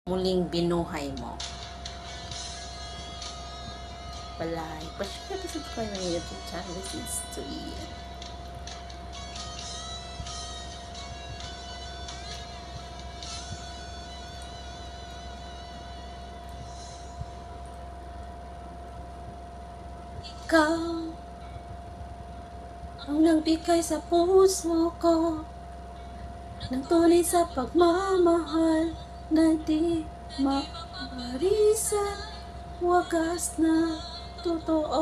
muling binuhay mo. Palike, pa-share, pa-subscribe ng YouTube channel. This is Tweet. Ikaw ang nagbigay sa puso ko ng tunay sa pagmamahal na di maparisan, wagas na totoo.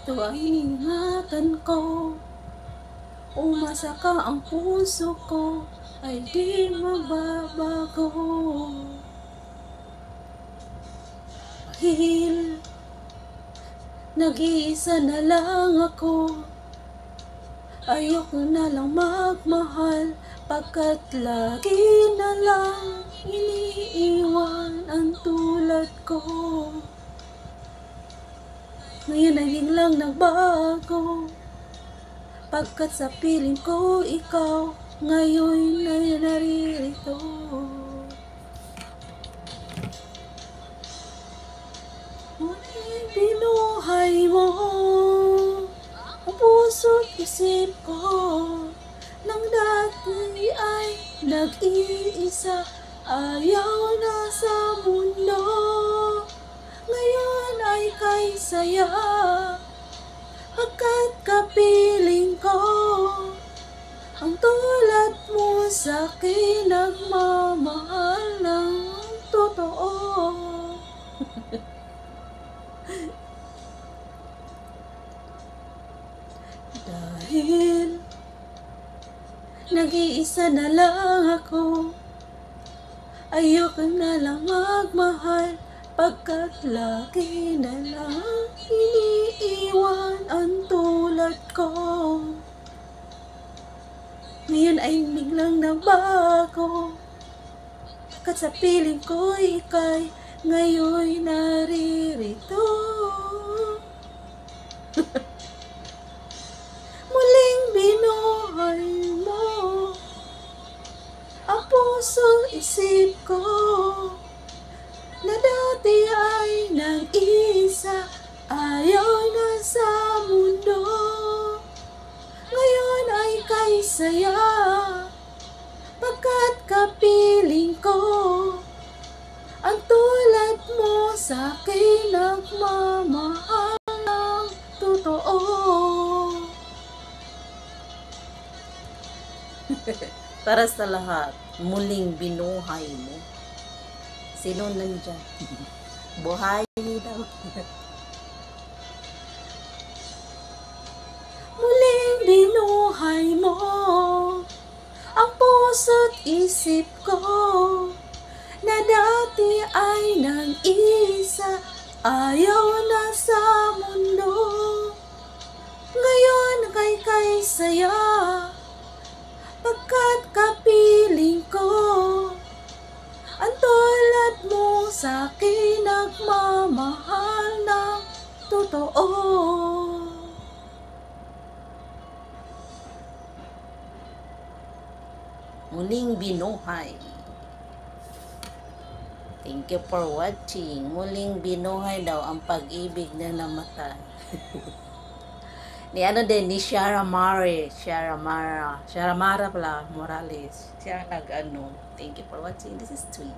Ito ang iningatan ko, umasa ka, ang puso ko ay di mababago. Dahil nag-iisa na lang ako, ayoko na lang magmahal, pagkat lagi na lang iniiwan ang tulad ko. Ngayon ay biglang nagbago, pagkat sa piling ko ikaw ngayon ay naririto. Muling binuhay mo ang puso't isip ko, nang dati ay nag-iisa, ayaw na sa mundo. Ngayon ay kay saya, pagkat kapiling ko ang tulad mo sa'kin, nagmamahal ng totoo. Dahil nag-iisa na lang ako, ayoko na lang magmahal, pagkat lagi na lang iniiwan ang tulad ko. Ngayon ay biglang nagbago, pagkat sa piling ko ika'y ngayon naririto. Muling binuhay mo ang puso isip ko, na dati ay nag-isa, ayaw na sa mundo. Ngayon ay kay saya, pagkat kapiling ko ang tulad mo sa'kin, nagmamahal ng totoo. Para sa lahat, muling binuhay mo. Sino nandyan? Buhay daw. Muling binuhay mo ang puso't isip ko, na dati ay nag-isa, ayaw na sa mundo. Ngayon kay saya, pagkat kapiling ko ang tulad mo sa'kin, nagmamahal ng totoo. Muling binuhay. Thank you for watching. Muling binuhay daw ang pag-ibig na namatay. Ni Shara Mara pala, Morales. Siya Thank you for watching. This is Tweet.